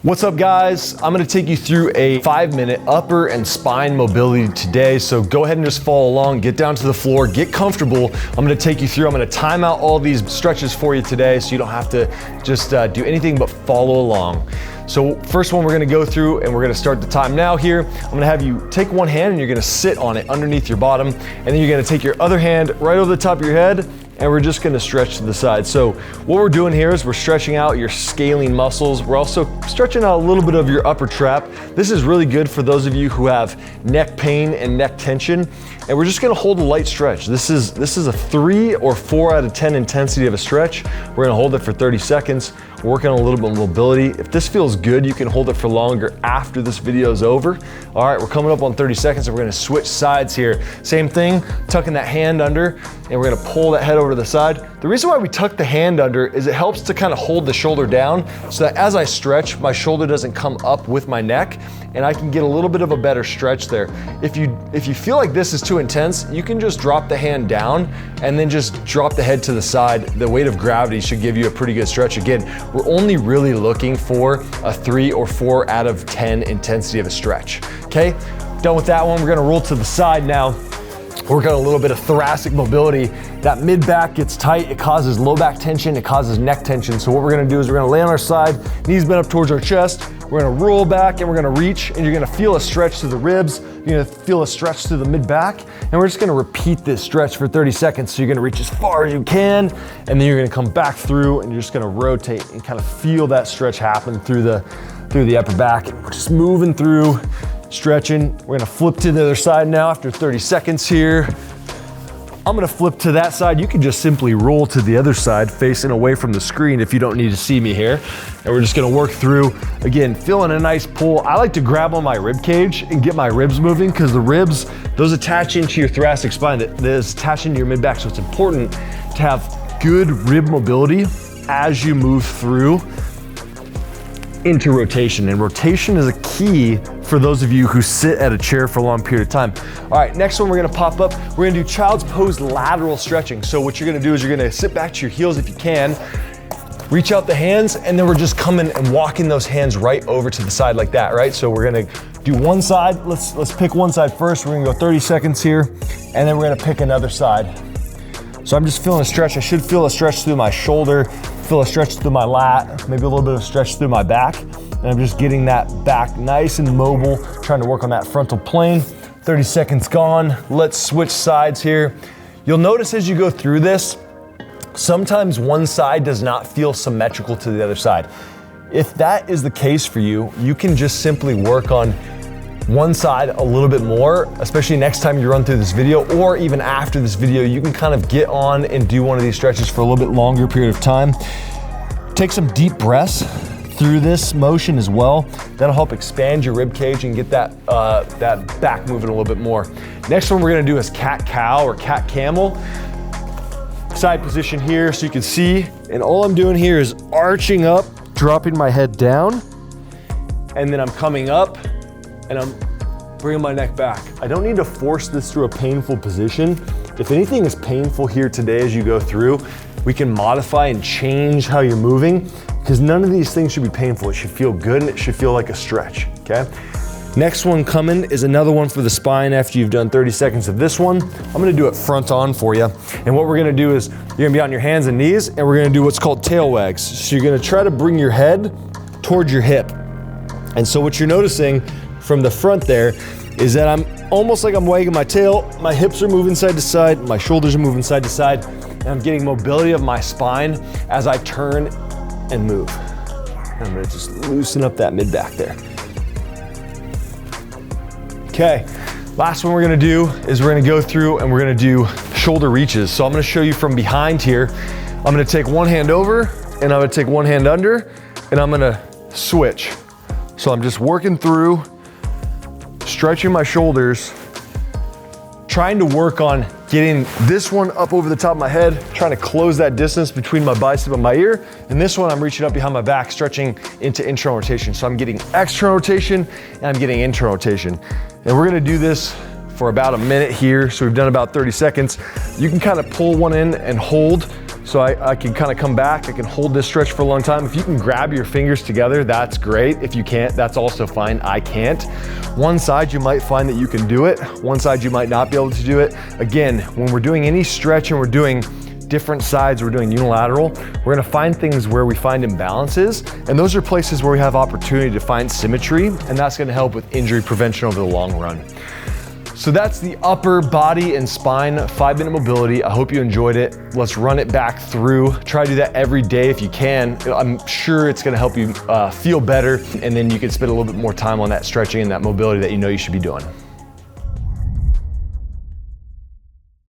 What's up guys? I'm gonna take you through a 5-minute upper and spine mobility today. So go ahead and just follow along, get down to the floor, get comfortable. I'm gonna take you through, I'm gonna time out all these stretches for you today so you don't have to just do anything but follow along. So first one we're gonna go through and we're gonna start the time now here. I'm gonna have you take one hand and you're gonna sit on it underneath your bottom, and then you're gonna take your other hand right over the top of your head, and we're just gonna stretch to the side. So what we're doing here is we're stretching out your scalene muscles. We're also stretching out a little bit of your upper trap. This is really good for those of you who have neck pain and neck tension. And we're just gonna hold a light stretch. This is a 3 or 4 out of 10 intensity of a stretch. We're gonna hold it for 30 seconds. We're working on a little bit of mobility. If this feels good, you can hold it for longer after this video is over. All right, we're coming up on 30 seconds and we're gonna switch sides here. Same thing, tucking that hand under, and we're gonna pull that head over to the side. The reason why we tuck the hand under is it helps to kind of hold the shoulder down so that as I stretch, my shoulder doesn't come up with my neck, and I can get a little bit of a better stretch there. If you feel like this is too intense, you can just drop the hand down and then just drop the head to the side. The weight of gravity should give you a pretty good stretch. Again, we're only really looking for a 3 or 4 out of 10 intensity of a stretch. Okay, done with that one. We're gonna roll to the side now. Work on a little bit of thoracic mobility. That mid back gets tight, it causes low back tension, it causes neck tension. So what we're gonna do is we're gonna lay on our side, knees bent up towards our chest, we're gonna roll back and we're gonna reach, and you're gonna feel a stretch to the ribs, you're gonna feel a stretch to the mid back, and we're just gonna repeat this stretch for 30 seconds. So you're gonna reach as far as you can, and then you're gonna come back through and you're just gonna rotate and kind of feel that stretch happen through the upper back. And we're just moving through, stretching. We're gonna flip to the other side now after 30 seconds here. I'm gonna flip to that side. You can just simply roll to the other side facing away from the screen if you don't need to see me here. And we're just gonna work through, again, feeling a nice pull. I like to grab on my rib cage and get my ribs moving, because the ribs, those attach into your thoracic spine, that is attached into your mid back. So it's important to have good rib mobility as you move through into rotation. And rotation is a key for those of you who sit at a chair for a long period of time. All right, next one we're gonna pop up. We're gonna do child's pose lateral stretching. So what you're gonna do is you're gonna sit back to your heels if you can, reach out the hands, and then we're just coming and walking those hands right over to the side like that, right? So we're gonna do one side. Let's pick one side first. We're gonna go 30 seconds here, and then we're gonna pick another side. So I'm just feeling a stretch. I should feel a stretch through my shoulder, feel a stretch through my lat, maybe a little bit of stretch through my back. And I'm just getting that back nice and mobile, trying to work on that frontal plane. 30 seconds gone. Let's switch sides here. You'll notice as you go through this, sometimes one side does not feel symmetrical to the other side. If that is the case for you, you can just simply work on one side a little bit more, especially next time you run through this video, or even after this video, you can kind of get on and do one of these stretches for a little bit longer period of time. Take some deep breaths through this motion as well. That'll help expand your rib cage and get that back moving a little bit more. Next one we're gonna do is cat-cow or cat-camel. Side position here so you can see, and all I'm doing here is arching up, dropping my head down, and then I'm coming up and I'm bringing my neck back. I don't need to force this through a painful position. If anything is painful here today as you go through, we can modify and change how you're moving, because none of these things should be painful. It should feel good and it should feel like a stretch, okay? Next one coming is another one for the spine after you've done 30 seconds of this one. I'm gonna do it front on for you. And what we're gonna do is you're gonna be on your hands and knees, and we're gonna do what's called tail wags. So you're gonna try to bring your head towards your hip. And so what you're noticing from the front there is that I'm almost like I'm wagging my tail. My hips are moving side to side, my shoulders are moving side to side, and I'm getting mobility of my spine as I turn and move. I'm gonna just loosen up that mid back there. Okay, last one we're gonna do is we're gonna go through and we're gonna do shoulder reaches. So I'm gonna show you from behind here. I'm gonna take one hand over and I'm gonna take one hand under, and I'm gonna switch. So I'm just working through, stretching my shoulders, trying to work on getting this one up over the top of my head, trying to close that distance between my bicep and my ear. And this one, I'm reaching up behind my back, stretching into internal rotation. So I'm getting external rotation and I'm getting internal rotation. And we're gonna do this for about a minute here. So we've done about 30 seconds. You can kind of pull one in and hold. So I can kind of come back, I can hold this stretch for a long time. If you can grab your fingers together, that's great. If you can't, that's also fine. I can't. One side you might find that you can do it. One side you might not be able to do it. Again, when we're doing any stretch and we're doing different sides, we're doing unilateral, we're gonna find things where we find imbalances, and those are places where we have opportunity to find symmetry, and that's gonna help with injury prevention over the long run. So that's the upper body and spine 5-minute mobility. I hope you enjoyed it. Let's run it back through. Try to do that every day if you can. I'm sure it's gonna help you feel better, and then you can spend a little bit more time on that stretching and that mobility that you know you should be doing.